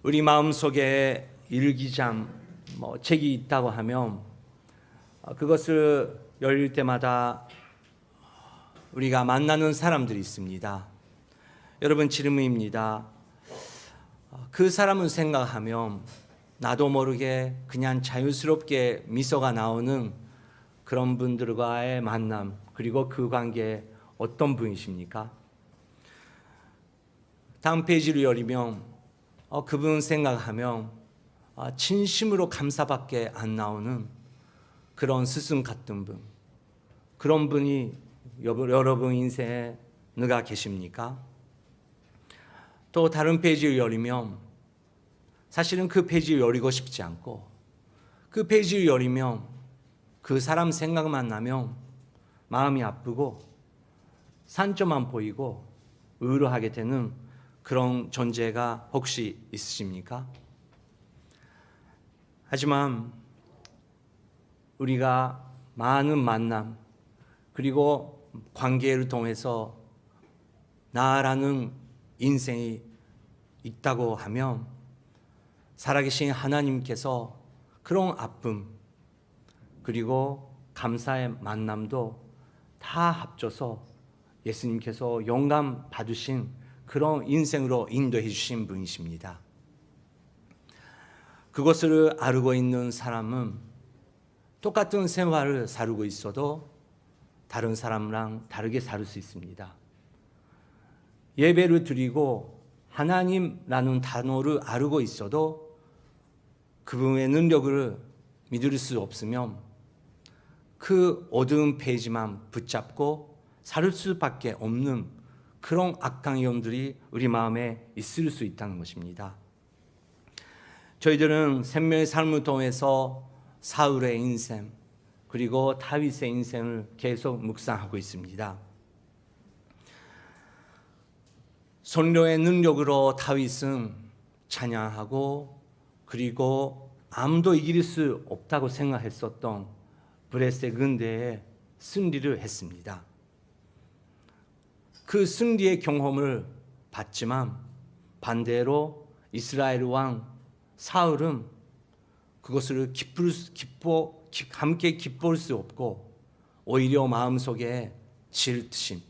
우리 마음속에 일기장, 책이 있다고 하면 그것을 열릴 때마다 우리가 만나는 사람들이 있습니다. 여러분, 질문입니다. 그 사람을 생각하면 나도 모르게 그냥 자연스럽게 미소가 나오는 그런 분들과의 만남, 그리고 그 관계 어떤 분이십니까? 다음 페이지를 열리면 그분 생각하면 진심으로 감사밖에 안 나오는 그런 스승 같은 분, 그런 분이 여러분 인생에 누가 계십니까? 또 다른 페이지를 열리면 사실은 그 페이지를 열리고 싶지 않고, 그 페이지를 열리면 그 사람 생각만 나면 마음이 아프고 산점만 보이고 의로하게 되는 그런 존재가 혹시 있으십니까? 하지만 우리가 많은 만남 그리고 관계를 통해서 나라는 인생이 있다고 하면 살아계신 하나님께서 그런 아픔 그리고 감사의 만남도 다 합쳐서 예수님께서 영감 받으신 그런 인생으로 인도해 주신 분이십니다. 그것을 알고 있는 사람은 똑같은 생활을 살고 있어도 다른 사람랑 다르게 살 수 있습니다. 예배를 드리고 하나님라는 단어를 알고 있어도 그분의 능력을 믿을 수 없으면 그 어두운 페이지만 붙잡고 살 수밖에 없는 그런 악한 영들이 우리 마음에 있을 수 있다는 것입니다. 저희들은 생명의 삶을 통해서 사울의 인생 그리고 다윗의 인생을 계속 묵상하고 있습니다. 성령의 능력으로 다윗은 찬양하고 그리고 아무도 이길 수 없다고 생각했었던 브레셋 근대에 승리를 했습니다. 그 승리의 경험을 받지만 반대로 이스라엘 왕 사울은 그것을 함께 기뻐할 수 없고 오히려 마음속에 질투심,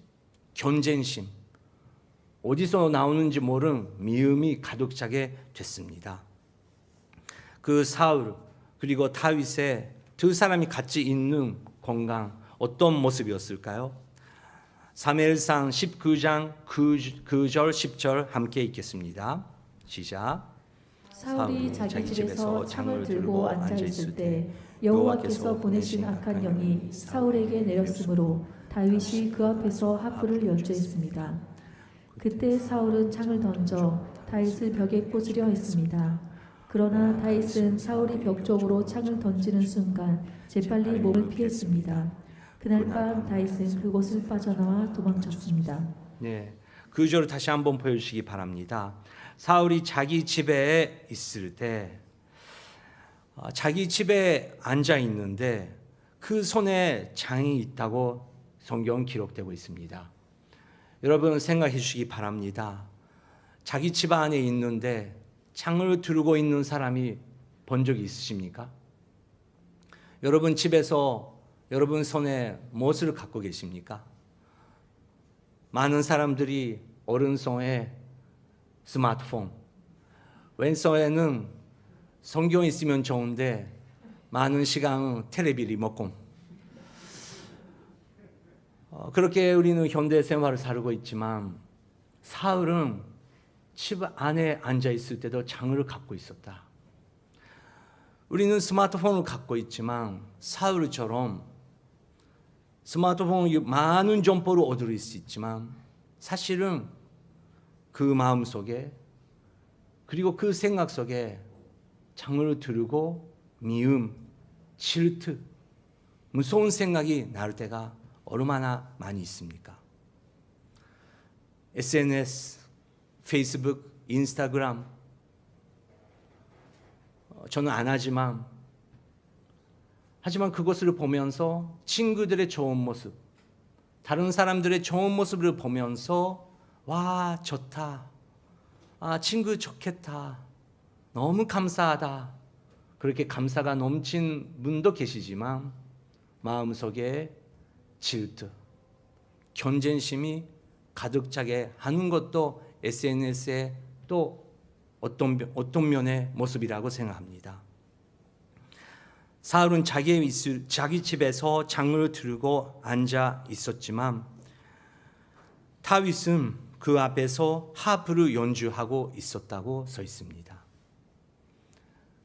경쟁심, 어디서 나오는지 모르는 미움이 가득 차게 됐습니다. 그 사울 그리고 다윗의 두 사람이 같이 있는 공간 어떤 모습이었을까요? 사무엘상 19장 9절 10절 함께 읽겠습니다. 시작. 사울이 자기 집에서 창을 들고 앉아 있을 때 여호와께서 보내신 악한 영이 사울에게 내렸으므로 다윗이 그 앞에서 하프를 연주했습니다. 그때 사울은 창을 던져 다윗을 벽에 꽂으려 했습니다. 그러나 다윗은 사울이 벽 쪽으로 창을 던지는 순간 재빨리 몸을 피했습니다. 그날 밤 다윗은 그곳을 빠져나와 도망쳤습니다. 네, 그 절을 다시 한번 보여주시기 바랍니다. 사울이 자기 집에 있을 때 자기 집에 앉아 있는데 그 손에 창이 있다고 성경 기록되고 있습니다. 여러분 생각해 주시기 바랍니다. 자기 집 안에 있는데 창을 들고 있는 사람이 본 적이 있으십니까? 여러분 집에서 여러분 손에 무엇을 갖고 계십니까? 많은 사람들이 오른손에 스마트폰, 왼손에는 성경이 있으면 좋은데 많은 시간은 텔레비 리모컨. 그렇게 우리는 현대 생활을 살고 있지만 사울은 집 안에 앉아 있을 때도 창을 갖고 있었다. 우리는 스마트폰을 갖고 있지만 사울처럼 스마트폰이 많은 정보를 얻을 수 있지만 사실은 그 마음 속에 그리고 그 생각 속에 창을 들고 미움, 질투, 무서운 생각이 날 때가 얼마나 많이 있습니까? SNS, 페이스북, 인스타그램 저는 안 하지만 그것을 보면서 친구들의 좋은 모습, 다른 사람들의 좋은 모습을 보면서 와 좋다, 친구 좋겠다, 너무 감사하다. 그렇게 감사가 넘친 분도 계시지만 마음속에 질투, 견쟁심이 가득 차게 하는 것도 SNS의 또 어떤 면의 모습이라고 생각합니다. 사울은 자기 집에서 창을 들고 앉아 있었지만 다윗은 그 앞에서 하프를 연주하고 있었다고 써 있습니다.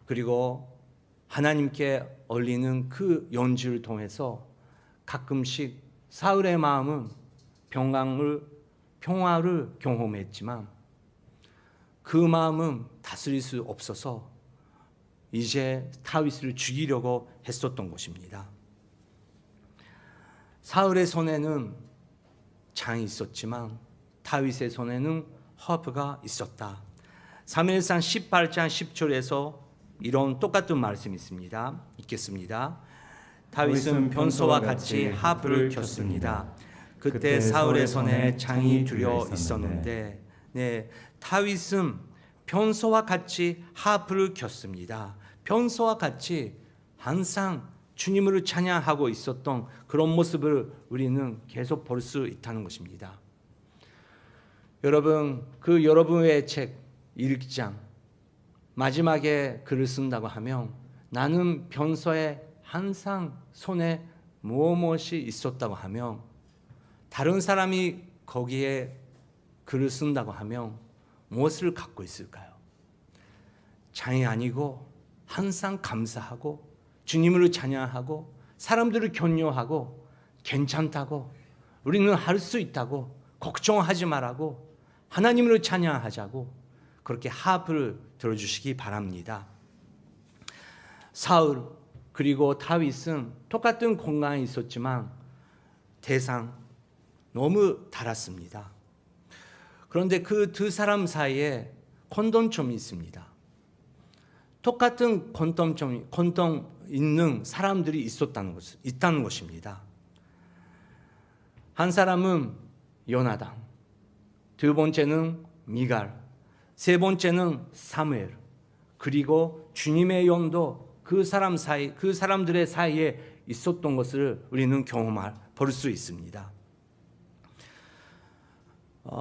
그리고 하나님께 올리는 그 연주를 통해서 가끔씩 사울의 마음은 평화를 경험했지만 그 마음은 다스릴 수 없어서 이제 다윗을 죽이려고 했었던 것입니다. 사울의 손에는 창이 있었지만 다윗의 손에는 허프가 있었다. 사무엘상 18장 10절에서 이런 똑같은 말씀이 있습니다. 읽겠습니다. 다윗은 변소와 같이 하프를 켰습니다. 그때 사울의 손에 창이 들여 있었는데, 다윗은 변소와 같이 하프를 켰습니다. 변소와 같이 항상 주님을 찬양하고 있었던 그런 모습을 우리는 계속 볼 수 있다는 것입니다. 여러분, 그 여러분의 책 1장 마지막에 글을 쓴다고 하면 나는 변소에 항상 손에 무엇이 있었다고 하면 다른 사람이 거기에 글을 쓴다고 하면 무엇을 갖고 있을까요? 창이 아니고 항상 감사하고 주님을 찬양하고 사람들을 격려하고 괜찮다고 우리는 할 수 있다고 걱정하지 말라고 하나님을 찬양하자고 그렇게 하프를 들어주시기 바랍니다. 사울 그리고 다윗은 똑같은 공간에 있었지만 대상 너무 달랐습니다. 그런데 그 두 사람 사이에 공통점이 있습니다. 똑같은 공통 있는 사람들이 있다는 것입니다. 한 사람은 요나단, 두 번째는 미갈, 세 번째는 사무엘, 그리고 주님의 영도 그 사람들의 사이에 있었던 것을 우리는 볼 수 있습니다.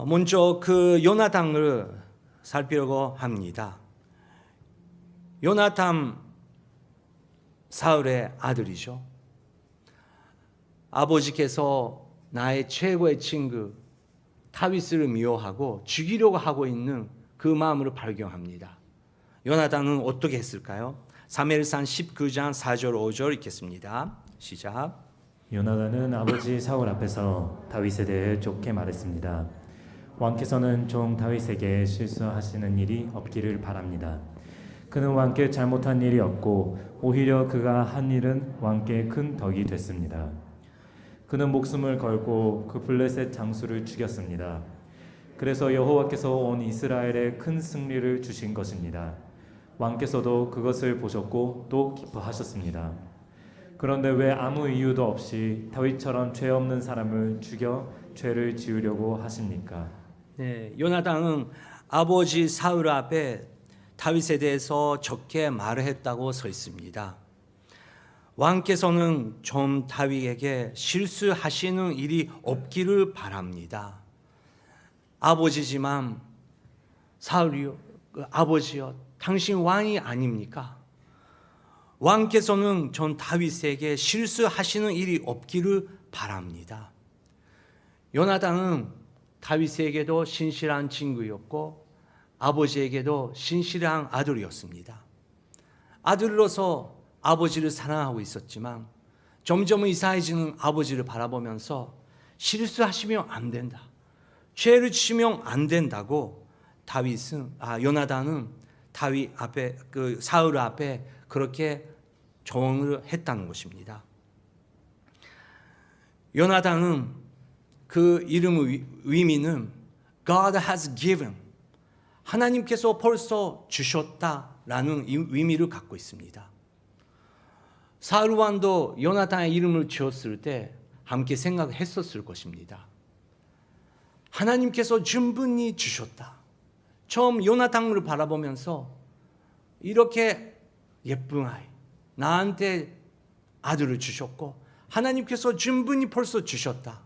먼저 그 요나단을 살피려고 합니다. 요나단 사울의 아들이죠. 아버지께서 나의 최고의 친구 다윗을 미워하고 죽이려고 하고 있는 그 마음을 발견합니다. 요나단은 어떻게 했을까요? 사무엘상 19장 4절 5절 읽겠습니다. 시작. 요나단은 아버지 사울 앞에서 다윗에 대해 좋게 말했습니다. 왕께서는 종 다윗에게 실수하시는 일이 없기를 바랍니다. 그는 왕께 잘못한 일이 없고 오히려 그가 한 일은 왕께 큰 덕이 됐습니다. 그는 목숨을 걸고 그 블레셋 장수를 죽였습니다. 그래서 여호와께서 온 이스라엘에 큰 승리를 주신 것입니다. 왕께서도 그것을 보셨고 또 기뻐하셨습니다. 그런데 왜 아무 이유도 없이 다윗처럼 죄 없는 사람을 죽여 죄를 지으려고 하십니까? 요나단은 아버지 사울 앞에 다윗에 대해서 좋게 말을 했다고 써 있습니다. 왕께서는 좀 다윗에게 실수하시는 일이 없기를 바랍니다. 아버지지만 사울이요, 아버지요, 당신 왕이 아닙니까? 왕께서는 전 다윗에게 실수하시는 일이 없기를 바랍니다. 요나단은 다윗에게도 신실한 친구였고 아버지에게도 신실한 아들이었습니다. 아들로서 아버지를 사랑하고 있었지만 점점 이상해지는 아버지를 바라보면서 실수하시면 안 된다, 죄를 지으면 안 된다고 요나단은 다윗 앞에 사울 앞에 그렇게 조언을 했다는 것입니다. 요나단은 그 이름의 의미는 God has given, 하나님께서 벌써 주셨다라는 의미를 갖고 있습니다. 사울 왕도 요나단의 이름을 지었을 때 함께 생각했었을 것입니다. 하나님께서 충분히 주셨다. 처음 요나단을 바라보면서 이렇게 예쁜 아이, 나한테 아들을 주셨고 하나님께서 충분히 벌써 주셨다.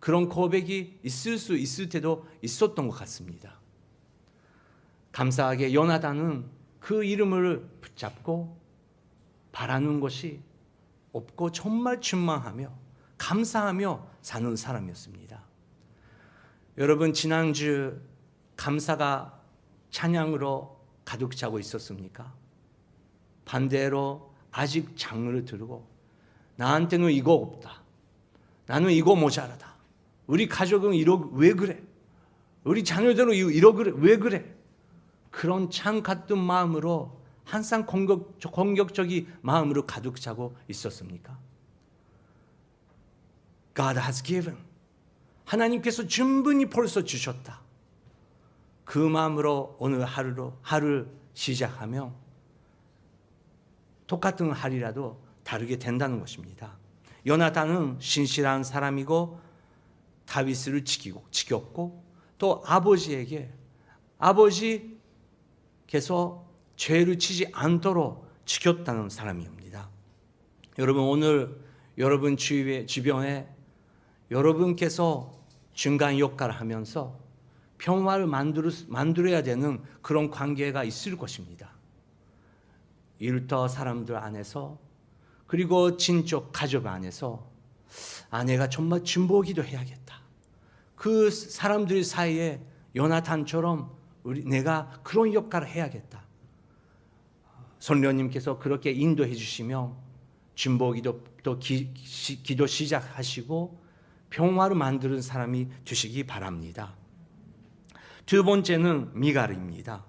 그런 고백이 있을 수 있을 때도 있었던 것 같습니다. 감사하게 요나단은 그 이름을 붙잡고 바라는 것이 없고 정말 충만하며 감사하며 사는 사람이었습니다. 여러분, 지난주 감사가 찬양으로 가득 차고 있었습니까? 반대로 아직 장르를 들고 나한테는 이거 없다, 나는 이거 모자라다, 우리 가족은 왜 그래, 우리 자녀들은 그래, 왜 그래, 그런 창 같은 마음으로 항상 공격적인 마음으로 가득 차고 있었습니까? God has given. 하나님께서 충분히 벌써 주셨다. 그 마음으로 오늘 하루를 시작하며 똑같은 하루라도 다르게 된다는 것입니다. 요나단은 신실한 사람이고 다윗을 지켰고 또 아버지께서 죄를 지지 않도록 지켰다는 사람입니다. 여러분, 오늘 여러분 주변에 여러분께서 중간 역할을 하면서 평화를 만들어야 되는 그런 관계가 있을 것입니다. 일터 사람들 안에서, 그리고 친족 가족 안에서 내가 정말 진보기도 해야겠다. 그 사람들 사이에 요나탄처럼 내가 그런 역할을 해야겠다. 선녀님께서 그렇게 인도해 주시면 진보기도 또 기도 시작하시고 평화를 만드는 사람이 되시기 바랍니다. 두 번째는 미갈입니다.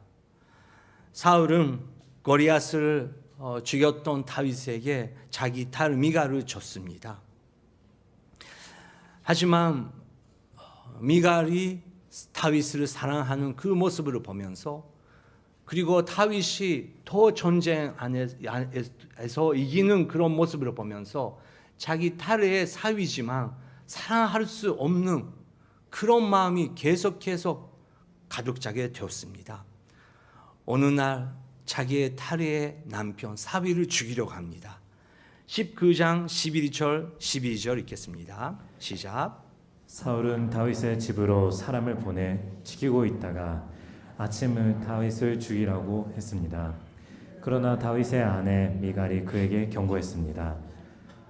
사울은 골리앗을 죽였던 다윗에게 자기 딸 미갈을 줬습니다. 하지만 미갈이 다윗을 사랑하는 그 모습을 보면서, 그리고 다윗이 더 전쟁 안에서 이기는 그런 모습을 보면서 자기 딸의 사위지만 사랑할 수 없는 그런 마음이 계속해서 가득 차게 되었습니다. 어느 날 자기의 딸의 남편 사위를 죽이려고 합니다. 19장 11절 12절 읽겠습니다. 시작. 사울은 다윗의 집으로 사람을 보내 지키고 있다가 아침을 다윗을 죽이라고 했습니다. 그러나 다윗의 아내 미갈이 그에게 경고했습니다.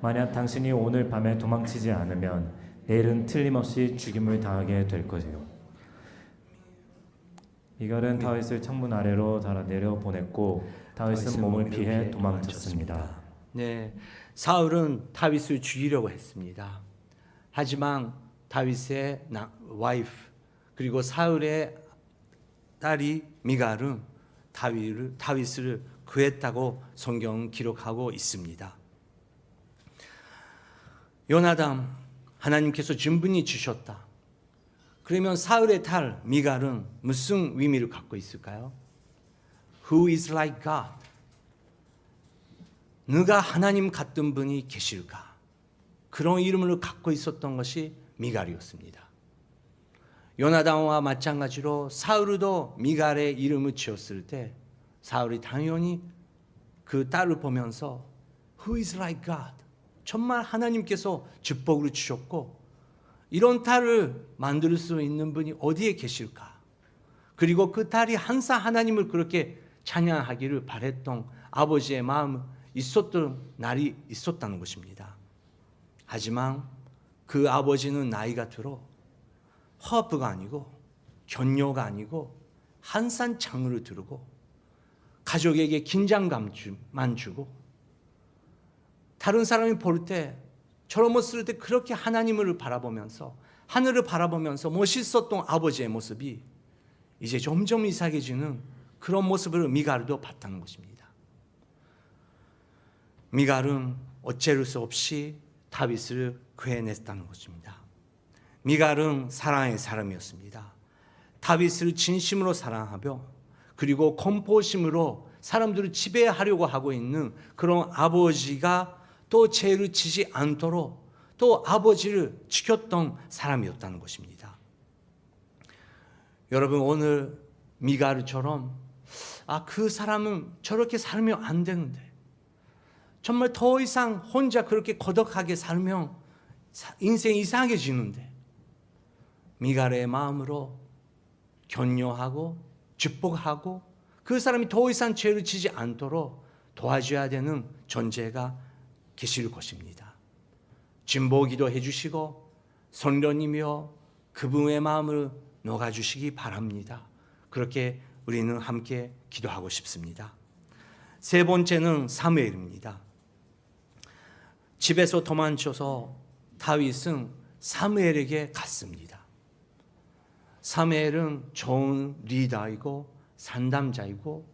만약 당신이 오늘 밤에 도망치지 않으면 내일은 틀림없이 죽임을 당하게 될 것이요. 미갈은 다윗을 창문 아래로 달아내려 보냈고 다윗은 몸을 피해 도망쳤습니다. 네, 사울은 다윗을 죽이려고 했습니다. 하지만 다윗의 와이프 그리고 사울의 딸이 미갈은 다윗을 구했다고 성경은 기록하고 있습니다. 요나단, 하나님께서 충분히 주셨다. 그러면 사울의 딸 미갈은 무슨 의미를 갖고 있을까요? Who is like God? 누가 하나님 같은 분이 계실까? 그런 이름을 갖고 있었던 것이 미갈이었습니다. 요나단과 마찬가지로 사울도 미갈의 이름을 지었을 때 사울이 당연히 그 딸을 보면서 Who is like God? 정말 하나님께서 축복을 주셨고 이런 딸을 만들 수 있는 분이 어디에 계실까? 그리고 그 딸이 항상 하나님을 그렇게 찬양하기를 바랬던 아버지의 마음이 있었던 날이 있었다는 것입니다. 하지만 그 아버지는 나이가 들어 허브가 아니고 견녀가 아니고 항상 창을 들고 가족에게 긴장감만 주고 다른 사람이 볼 때 저런 모습을 때 그렇게 하나님을 바라보면서 하늘을 바라보면서 멋있었던 아버지의 모습이 이제 점점 이상해지는 그런 모습을 미갈도 봤다는 것입니다. 미갈은 어쩔 수 없이 다윗을 구해냈다는 것입니다. 미갈은 사랑의 사람이었습니다. 다윗을 진심으로 사랑하며 그리고 공포심으로 사람들을 지배하려고 하고 있는 그런 아버지가 또 죄를 지지 않도록 또 아버지를 지켰던 사람이었다는 것입니다. 여러분, 오늘 미갈처럼 그 사람은 저렇게 살면 안 되는데, 정말 더 이상 혼자 그렇게 고독하게 살면 인생이 이상해지는데, 미갈의 마음으로 격려하고 축복하고 그 사람이 더 이상 죄를 지지 않도록 도와줘야 되는 존재가 계실 것입니다. 진보기도 해주시고 성령님이여 그분의 마음을 녹아주시기 바랍니다. 그렇게 우리는 함께 기도하고 싶습니다. 세 번째는 사무엘입니다. 집에서 도망쳐서 다윗은 사무엘에게 갔습니다. 사무엘은 좋은 리더이고 상담자이고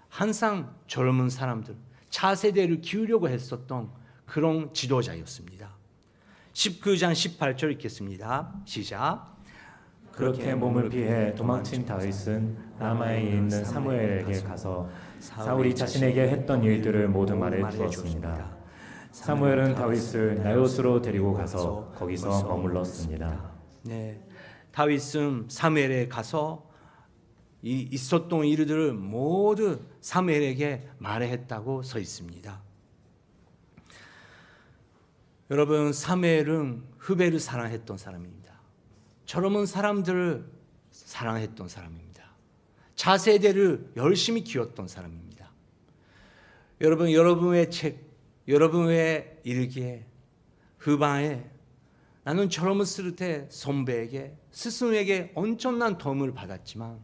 항상 젊은 사람들, 차세대를 키우려고 했었던 그런 지도자였습니다. 19장 18절 읽겠습니다. 시작. 그렇게 몸을 피해 도망친 다윗은 라마에 있는 사무엘에게 가서 사울이 자신에게 했던 일들을 모두 말해 주었습니다. 사무엘은 다윗을 나요스로 데리고 가서 거기서 머물렀습니다. 네, 다윗은 사무엘에 가서 있었던 일들을 모두 사무엘에게 말했다고 써 있습니다. 여러분, 사무엘은 후배를 사랑했던 사람입니다. 젊은 사람들을 사랑했던 사람입니다. 차세대를 열심히 키웠던 사람입니다. 여러분, 여러분의 책, 여러분의 일기에 후반에 나는 젊었을 때 선배에게 스승에게 엄청난 도움을 받았지만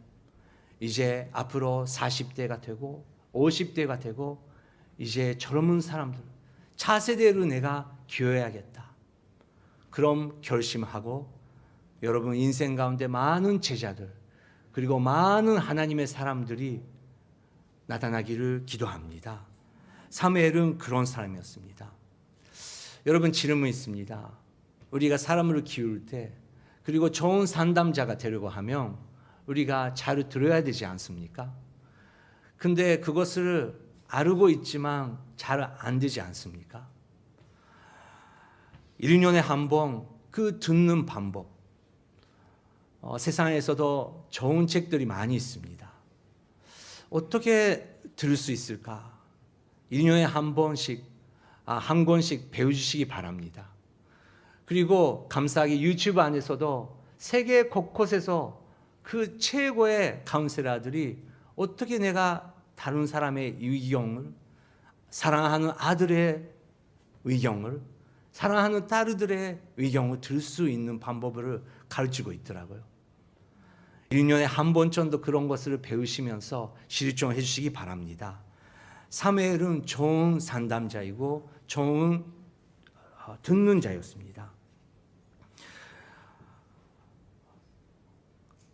이제 앞으로 40대가 되고 50대가 되고 이제 젊은 사람들 차세대로 내가 키워야겠다. 그럼 결심하고 여러분 인생 가운데 많은 제자들 그리고 많은 하나님의 사람들이 나타나기를 기도합니다. 사무엘은 그런 사람이었습니다. 여러분 질문이 있습니다. 우리가 사람을 키울 때 그리고 좋은 상담자가 되려고 하면 우리가 잘 들어야 되지 않습니까? 근데 그것을 알고 있지만 잘 안 되지 않습니까? 1년에 한 번 그 듣는 방법 세상에서도 좋은 책들이 많이 있습니다. 어떻게 들을 수 있을까? 1년에 한 번씩 한 권씩 배워주시기 바랍니다. 그리고 감사하게 유튜브 안에서도 세계 곳곳에서 그 최고의 카운셀러들이 어떻게 내가 다른 사람의 의견을 사랑하는 아들의 의견을 사랑하는 딸들의 의견을 들을 수 있는 방법을 가르치고 있더라고요. 1년에 한 번 정도 그런 것을 배우시면서 실천해 주시기 바랍니다. 사무엘은 좋은 상담자이고 좋은 듣는 자였습니다.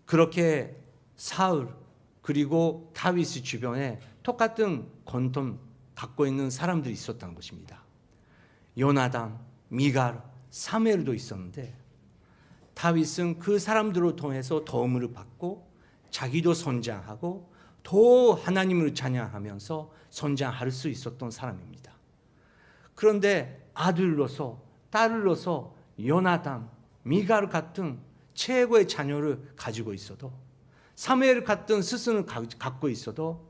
그렇게 사울 그리고 다윗의 주변에 똑같은 공통 갖고 있는 사람들이 있었던 것입니다. 요나단, 미갈, 사무엘도 있었는데 다윗은 그 사람들을 통해서 도움을 받고 자기도 성장하고 더 하나님을 찬양하면서 성장할 수 있었던 사람입니다. 그런데 아들로서 딸로서 요나단, 미갈 같은 최고의 자녀를 가지고 있어도 사무엘 같은 스승을 갖고 있어도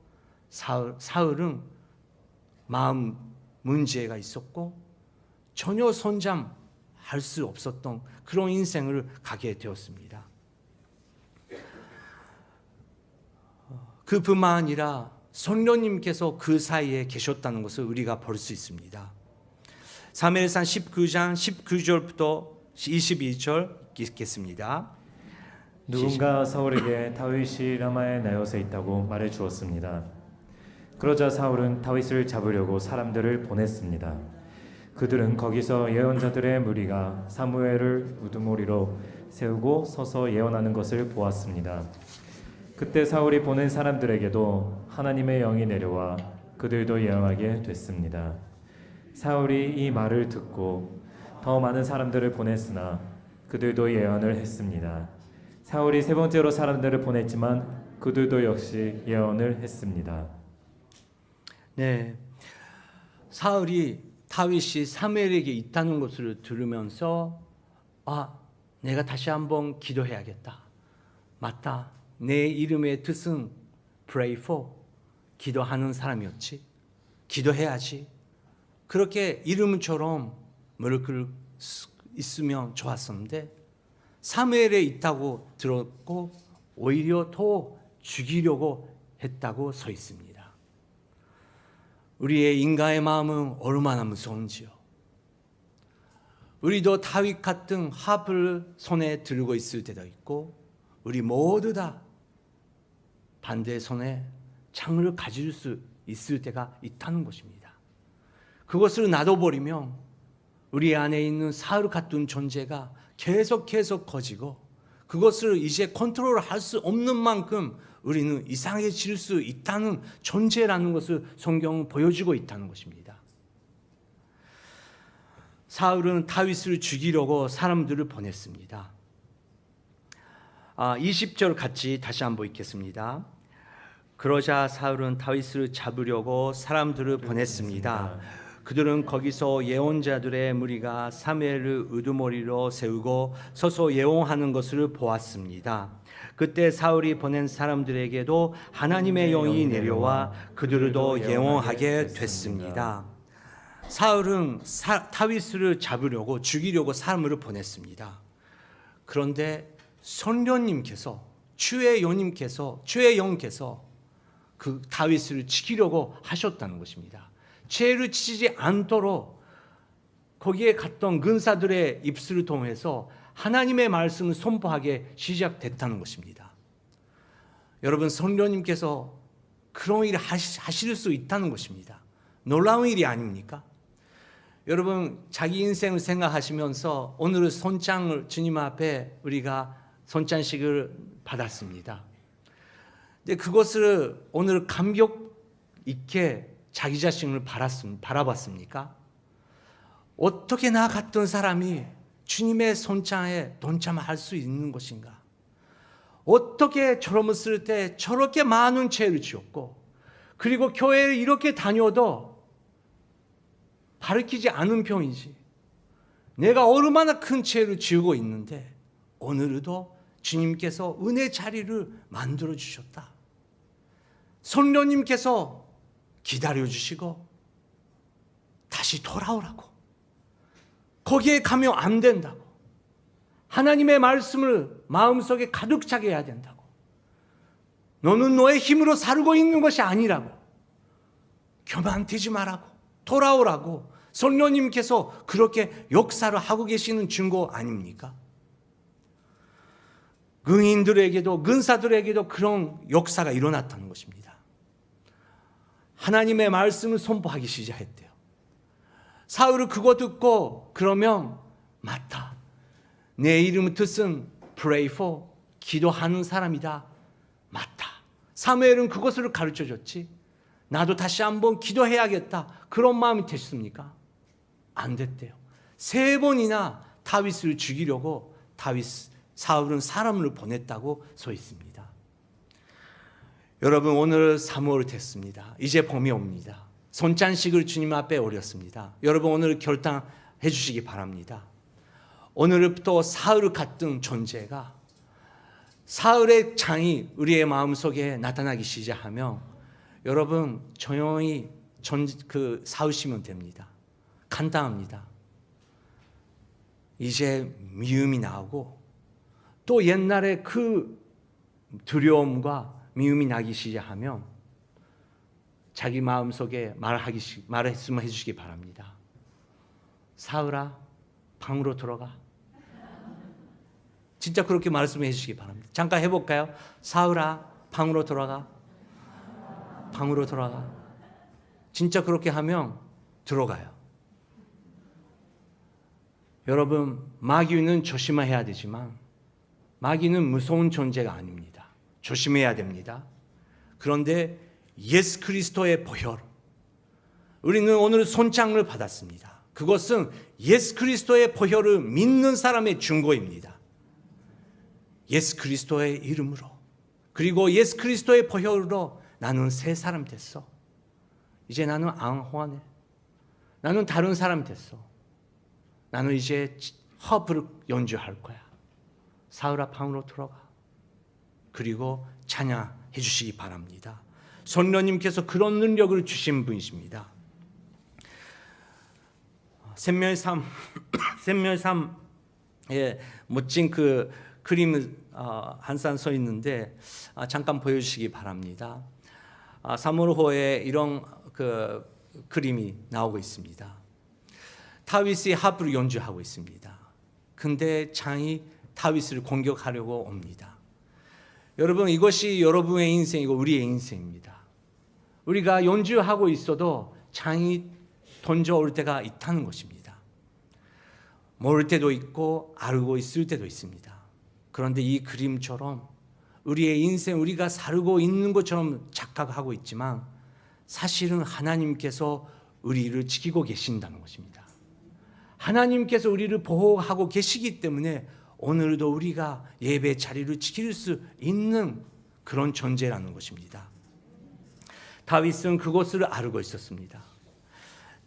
사울은 마음 문제가 있었고 전혀 성장할 수 없었던 그런 인생을 가게 되었습니다. 그뿐만 아니라 성령님께서 그 사이에 계셨다는 것을 우리가 볼 수 있습니다. 사무엘상 19장 19절부터 22절 읽겠습니다. 누군가 사울에게 다윗이 라마에 나요스에 있다고 말해 주었습니다. 그러자 사울은 다윗을 잡으려고 사람들을 보냈습니다. 그들은 거기서 예언자들의 무리가 사무엘을 우두머리로 세우고 서서 예언하는 것을 보았습니다. 그때 사울이 보낸 사람들에게도 하나님의 영이 내려와 그들도 예언하게 됐습니다. 사울이 이 말을 듣고 더 많은 사람들을 보냈으나 그들도 예언을 했습니다. 사울이 세 번째로 사람들을 보냈지만 그들도 역시 예언을 했습니다. 네, 사울이 다윗이 사무엘에게 있다는 것을 들으면서 내가 다시 한번 기도해야겠다. 맞다. 내 이름의 뜻은 pray for, 기도하는 사람이었지. 기도해야지. 그렇게 이름처럼 무릎 있으면 좋았었는데 사무엘에 있다고 들었고 오히려 더 죽이려고 했다고 써 있습니다. 우리의 인간의 마음은 얼마나 무서운지요. 우리도 다윗 같은 하프를 손에 들고 있을 때도 있고 우리 모두 다 반대 손에 창을 가질 수 있을 때가 있다는 것입니다. 그것을 놔둬버리면 우리 안에 있는 사울 같은 존재가 계속 커지고 그것을 이제 컨트롤할 수 없는 만큼 우리는 이상해질 수 있다는 존재라는 것을 성경은 보여주고 있다는 것입니다. 사울은 다윗을 죽이려고 사람들을 보냈습니다. 20절 같이 다시 한번 읽겠습니다. 그러자 사울은 다윗을 잡으려고 사람들을 보냈습니다. 그들은 거기서 예언자들의 무리가 사무엘을 우두머리로 세우고 서서 예언하는 것을 보았습니다. 그때 사울이 보낸 사람들에게도 하나님의 영이 내려와 그들도 예언하게 됐습니다. 사울은 다윗을 잡으려고 죽이려고 사람을 보냈습니다. 그런데 선녀님께서 주의 영께서 그 다윗을 지키려고 하셨다는 것입니다. 죄를 지지 않도록 거기에 갔던 군사들의 입술을 통해서 하나님의 말씀을 선포하게 시작됐다는 것입니다. 여러분, 선녀님께서 그런 일을 하실 수 있다는 것입니다. 놀라운 일이 아닙니까? 여러분, 자기 인생을 생각하시면서 오늘 손장을 주님 앞에 우리가 손장식을 받았습니다. 근데 그것을 오늘 감격 있게 자기 자신을 바라봤습니까? 어떻게 나 같은 사람이 주님의 손장에 동참할 수 있는 것인가? 어떻게 젊었을 때 저렇게 많은 죄를 지었고 그리고 교회를 이렇게 다녀도 가르치지 않은 편이지 내가 얼마나 큰 죄를 지우고 있는데 오늘도 주님께서 은혜 자리를 만들어 주셨다. 성령님께서 기다려 주시고 다시 돌아오라고, 거기에 가면 안 된다고, 하나님의 말씀을 마음속에 가득 차게 해야 된다고, 너는 너의 힘으로 살고 있는 것이 아니라고, 교만되지 말라고, 돌아오라고 성령님께서 그렇게 역사를 하고 계시는 증거 아닙니까? 군인들에게도 군사들에게도 그런 역사가 일어났다는 것입니다. 하나님의 말씀을 선포하기 시작했대요. 사울은 그거 듣고 그러면 맞다, 내 이름을 뜻은 pray for, 기도하는 사람이다. 맞다. 사무엘은 그것을 가르쳐줬지. 나도 다시 한번 기도해야겠다. 그런 마음이 됐습니까? 안 됐대요. 3번이나 다윗을 죽이려고 사울은 사람을 보냈다고 써 있습니다. 여러분, 오늘 3월 됐습니다. 이제 봄이 옵니다. 손찬식을 주님 앞에 올렸습니다. 여러분, 오늘 결단해 주시기 바랍니다. 오늘부터 사울 같은 존재가, 사울의 장이 우리의 마음속에 나타나기 시작하면 여러분 조용히 싸우시면 됩니다. 간단합니다. 이제 미움이 나오고 또 옛날에 그 두려움과 미움이 나기 시작하면 자기 마음속에 말했으면 해주시기 바랍니다. 사울아, 방으로 들어가. 진짜 그렇게 말씀해 주시기 바랍니다. 잠깐 해볼까요? 사울아, 방으로 들어가. 방으로 들어가. 진짜 그렇게 하면 들어가요. 여러분, 마귀는 조심해야 되지만 마귀는 무서운 존재가 아닙니다. 조심해야 됩니다. 그런데 예수 그리스도의 보혈, 우리는 오늘 손장을 받았습니다. 그것은 예수 그리스도의 보혈을 믿는 사람의 증거입니다. 예수 그리스도의 이름으로, 그리고 예수 그리스도의 보혈로 나는 새 사람 됐어. 이제 나는 안 호환해. 나는 다른 사람 됐어. 나는 이제 허브를 연주할 거야. 사울아, 방으로 들어가. 그리고 찬양 주시기 바랍니다. 성령님께서 그런 능력을 주신 분이십니다. 샘멸3의 멋진 그 그림을 한 산 서 있는데 잠깐 보여주시기 바랍니다. 사무엘호에 이런 그 그림이 나오고 있습니다. 다윗이 하프를 연주하고 있습니다. 근데 창이 다윗을 공격하려고 옵니다. 여러분, 이것이 여러분의 인생이고 우리의 인생입니다. 우리가 연주하고 있어도 창이 던져올 때가 있다는 것입니다. 모를 때도 있고 알고 있을 때도 있습니다. 그런데 이 그림처럼 우리의 인생, 우리가 살고 있는 것처럼 착각하고 있지만 사실은 하나님께서 우리를 지키고 계신다는 것입니다. 하나님께서 우리를 보호하고 계시기 때문에 오늘도 우리가 예배 자리를 지킬 수 있는 그런 존재라는 것입니다. 다윗은 그것을 알고 있었습니다.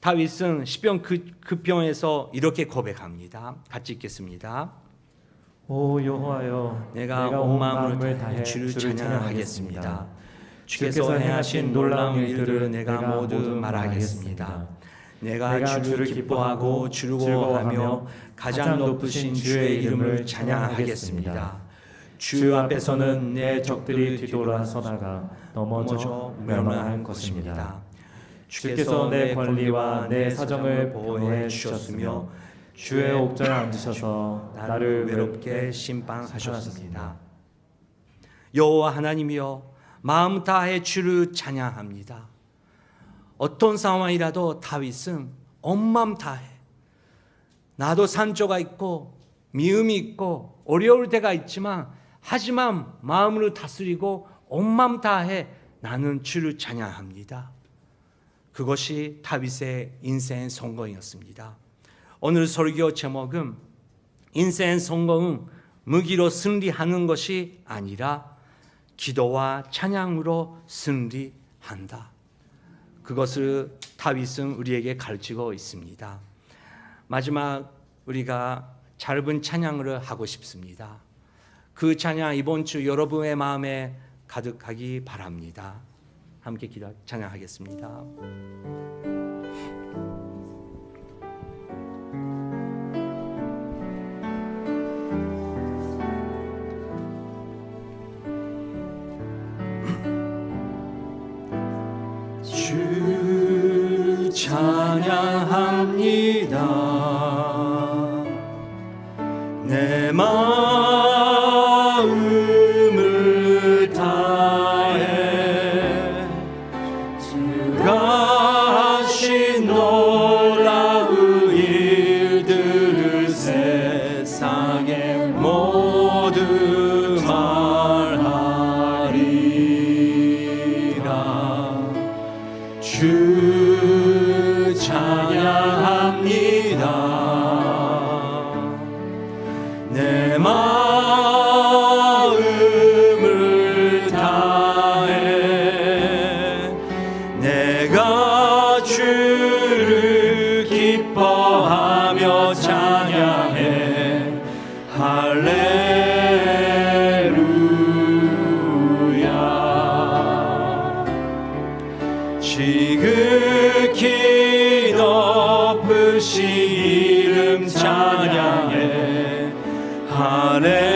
다윗은 시편 9편에서 이렇게 고백합니다. 같이 읽겠습니다. 오 여호와여, 내가 온 마음을 다해 주를 찬양하겠습니다. 주께서 행하신 놀라운 일들을 내가 모두 말하겠습니다. 내가 주를 기뻐하고 즐거워하며 가장 높으신 주의 이름을 찬양하겠습니다. 주 앞에서는 내 적들이 뒤돌아서다가 넘어져 멸망할 것입니다. 주께서 내 권리와 내 사정을 보호해 주셨으며 주의 옥좌에 앉으셔서 나를 외롭게 심판하셨습니다. 여호와 하나님이여, 마음 다해 주를 찬양합니다. 어떤 상황이라도 다윗은 온 마음 다해, 나도 산조가 있고 미움이 있고 어려울 때가 있지만 하지만 마음으로 다스리고 온 마음 다해 나는 주를 찬양합니다. 그것이 다윗의 인생 성공이었습니다. 오늘 설교 제목은 인생 성공은 무기로 승리하는 것이 아니라 기도와 찬양으로 승리한다. 그것을 다윗은 우리에게 가르치고 있습니다. 마지막 우리가 짧은 찬양을 하고 싶습니다. 그 찬양 이번 주 여러분의 마음에 가득하기 바랍니다. 함께 찬양하겠습니다. 주 찬양합니다. 내 마음을 다해 주가 하신 놀라운 일들을 세상에 모두 말하리라. 주 찬양합니다. 내 마음을 다해 내가 주를 기뻐하며 찬양해. 할렐루야. 지극히 높으신 이름 찬양해. 할렐루야.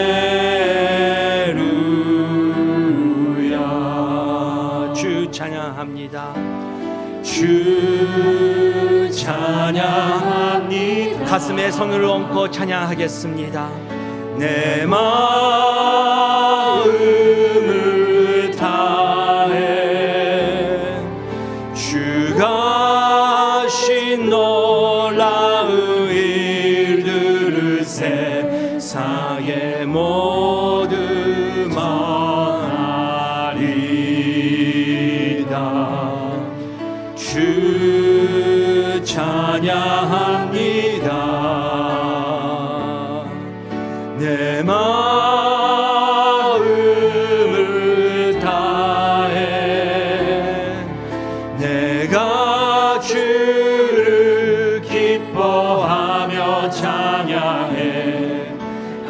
주 찬양합니다. 주 찬양합니다. 가슴에 손을 얹고 찬양하겠습니다. 내 마음을 다해 주가 하신 놀라운 일들을 세상에 모두 말하리다. 주 찬양합니다. 내 마음을 다해 내가 주를 기뻐하며 찬양해.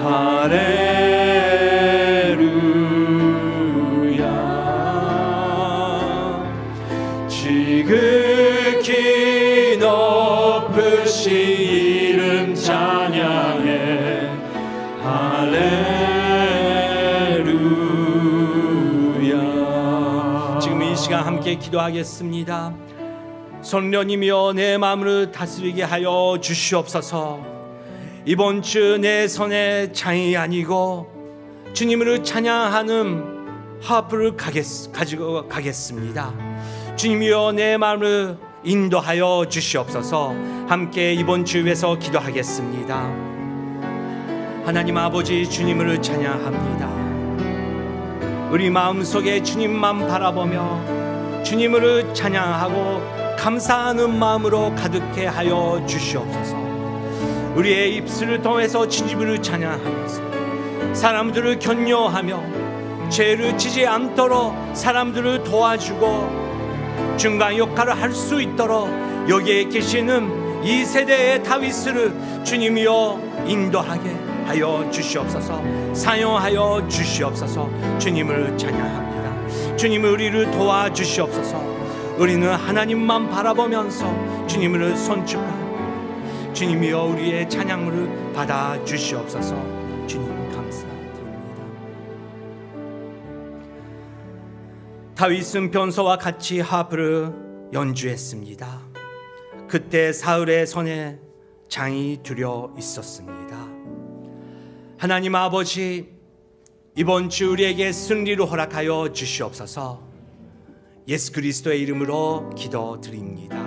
할렐루야. 지극히 높으신 이름 찬양해 할렐루야. 지금 이 시간 함께 기도하겠습니다. 성령이며 내 마음을 다스리게 하여 주시옵소서. 이번 주 내 손에 장이 아니고 주님을 찬양하는 하프를 가지고 가겠습니다. 주님이여 내 마음을 인도하여 주시옵소서. 함께 이번 주에서 기도하겠습니다. 하나님 아버지, 주님을 찬양합니다. 우리 마음속에 주님만 바라보며 주님을 찬양하고 감사하는 마음으로 가득해 하여 주시옵소서. 우리의 입술을 통해서 주님을 찬양하면서 사람들을 격려하며 죄를 지지 않도록 사람들을 도와주고 중간 역할을 할 수 있도록 여기에 계시는 이 세대의 다윗을 주님이여 인도하게 하여 주시옵소서. 사용하여 주시옵소서. 주님을 찬양합니다. 주님을 우리를 도와주시옵소서. 우리는 하나님만 바라보면서 주님을 손축하고 주님이여 우리의 찬양물을 받아 주시옵소서. 주님 감사드립니다. 다윗은 변소와 같이 하프를 연주했습니다. 그때 사울의 손에 장이 들여 있었습니다. 하나님 아버지, 이번 주 우리에게 승리를 허락하여 주시옵소서. 예수 그리스도의 이름으로 기도드립니다.